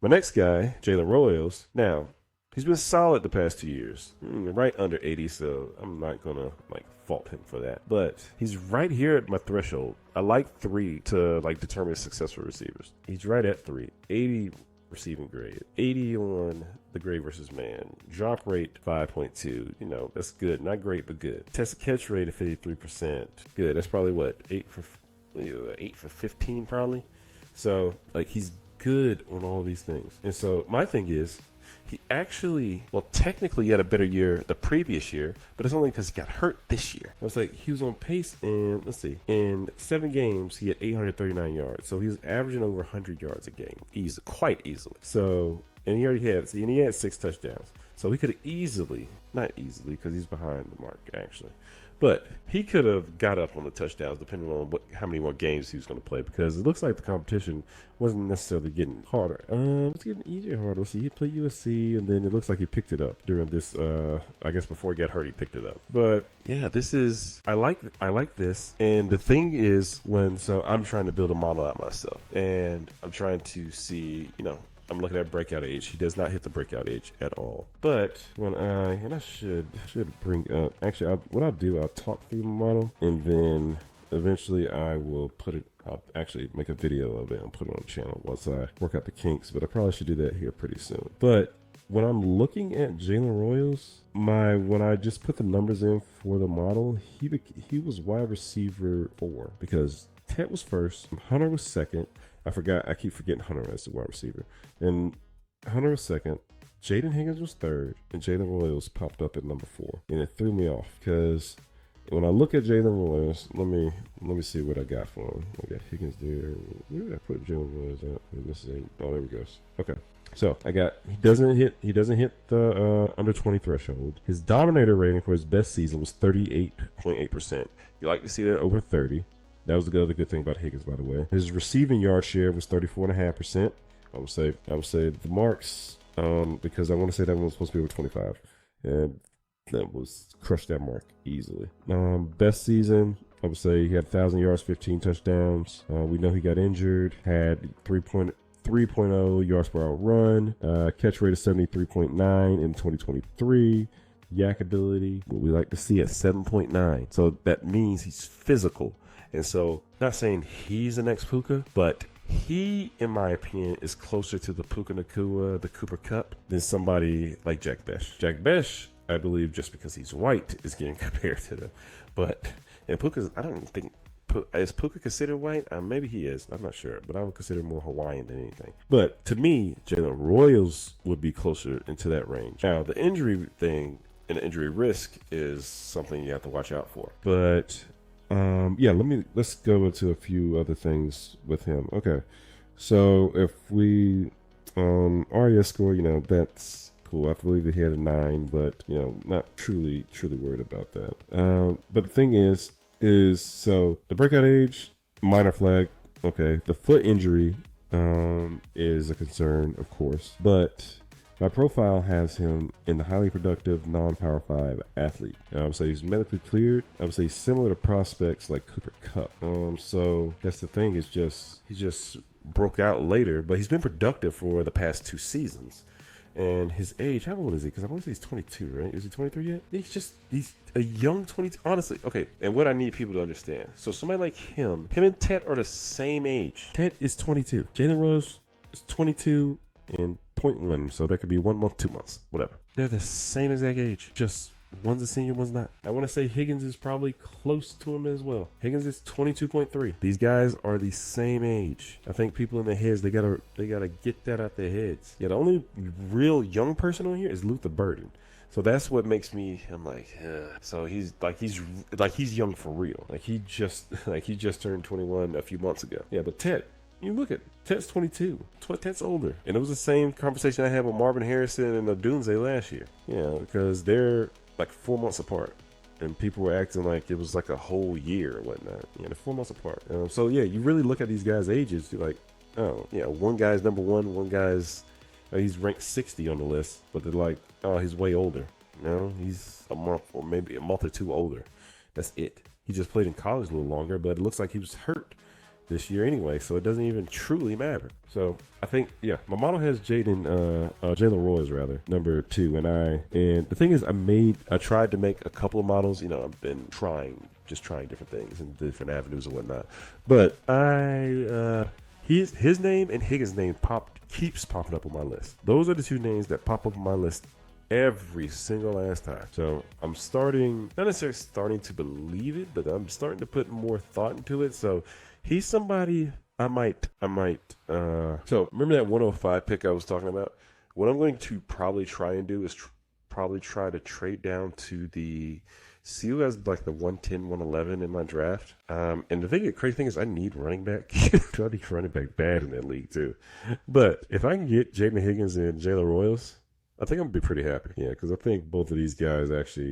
My next guy, Jalen Royals. Now, he's been solid the past 2 years, right under 80, so I'm not gonna fault him for that. But he's right here at my threshold. I like 3 to determine successful receivers. He's right at 3. 80 receiving grade, 80 on the grade versus man. Drop rate 5.2. That's good. Not great, but good. Test catch rate of 53%. Good. That's probably what 8 for 15 probably. So he's good on all these things. And so my thing is, he actually, technically he had a better year the previous year, but it's only because he got hurt this year. I was he was on pace in 7 games, he had 839 yards. So he was averaging over 100 yards a game, quite easily. So, and he had 6 touchdowns. So he could have easily, not easily because he's behind the mark actually, but he could have got up on the touchdowns depending on how many more games he was going to play, because it looks like the competition wasn't necessarily getting harder. It's getting easier, harder. See, he played USC, and then it looks like he picked it up during this. I guess before he got hurt, he picked it up. But yeah, I like this. And the thing is, so I'm trying to build a model out myself, and I'm trying to see, I'm looking at breakout age. He does not hit the breakout age at all. But I should bring up, actually, what I'll do, I'll talk through the model, and then eventually I'll actually make a video of it and put it on the channel once I work out the kinks, but I probably should do that here pretty soon. But when I'm looking at Jalen Royals, when I just put the numbers in for the model, he was wide receiver 4, because Ted was first, Hunter was second. I keep forgetting Hunter as the wide receiver. And Hunter was second, Jaden Higgins was third, and Jalen Royals popped up at number 4. And it threw me off, because when I look at Jalen Royals, let me see what I got for him. I got Higgins there. Where did I put Jalen Royals at? There we go. Okay. So he doesn't hit the under 20 threshold. His dominator rating for his best season was 38.8%. You like to see that over 30. That was the other good thing about Higgins, by the way. His receiving yard share was 34.5%. I would say the marks, because I want to say that one was supposed to be over 25, and that was crushed that mark easily. Best season, I would say he had 1,000 yards, 15 touchdowns. We know he got injured. Had 3.0 yards per hour run. Catch rate of 73.9 in 2023. Yak ability, what we like to see at 7.9. So that means he's physical. And so, not saying he's the next Puka, but he, in my opinion, is closer to the Puka Nacua, the Cooper Kupp, than somebody like Jack Besh. Jack Besh, I believe, just because he's white, is getting compared to them. But, and Puka's, I don't think, is Puka considered white? Maybe he is. I'm not sure. But I would consider him more Hawaiian than anything. But to me, Jalen Royals would be closer into that range. Now, the injury thing and the injury risk is something you have to watch out for. But let's go into a few other things with him. Okay, so if we RAS score, that's cool. I believe that he had a 9, but not truly worried about that. But the thing is so the breakout age, minor flag. Okay, the foot injury is a concern, of course, but my profile has him in the highly productive non-Power 5 athlete. I would say he's medically cleared. I would say similar to prospects like Cooper Kupp. So that's the thing, is he just broke out later, but he's been productive for the past 2 seasons. And his age, how old is he? Because I want to say he's 22, right? Is he 23 yet? He's a young 22. Honestly, okay. And what I need people to understand. So somebody like him and Ted are the same age. Ted is 22. Jalen Rose is 22 and 0.1. So that could be 1 month, 2 months, whatever. They're the same exact age. Just one's a senior, one's not. I want to say Higgins is probably close to him as well. Higgins is 22.3. These guys are the same age. I think people in their heads, they gotta get that out their heads. Yeah, the only real young person on here is Luther Burden. So that's what makes me, I'm like, ugh. So he's young for real. He just turned 21 a few months ago. Yeah, but Ted, you look at Ted's 22. Ted's older. And it was the same conversation I had with Marvin Harrison and the Dunze last year. Yeah, because they're 4 months apart, and people were acting like it was like a whole year or whatnot. Yeah, they're 4 months apart. So yeah, you really look at these guys' ages, you're like, oh yeah, one guy's number 1, one guy's he's ranked 60 on the list, but they're like, oh, he's way older. No, he's a month or maybe a month or 2 older. That's it. He just played in college a little longer, but it looks like he was hurt this year anyway, so it doesn't even truly matter. So I think, yeah, my model has Jalen Royals rather, number 2, and the thing is, I tried to make a couple of models. You know, I've been just trying different things and different avenues and whatnot. But his name and Higgins' name keeps popping up on my list. Those are the 2 names that pop up on my list every single last time. So I'm not necessarily starting to believe it, but I'm starting to put more thought into it. So he's somebody I might. So remember that 105 pick I was talking about? What I'm going to probably try and do is probably try to trade down to see who has like the 110, 111 in my draft. And the crazy thing is I need running back. I need running back bad in that league too. But if I can get Jaden Higgins and Jalen Royals, I think I'm going to be pretty happy. Yeah, because I think both of these guys actually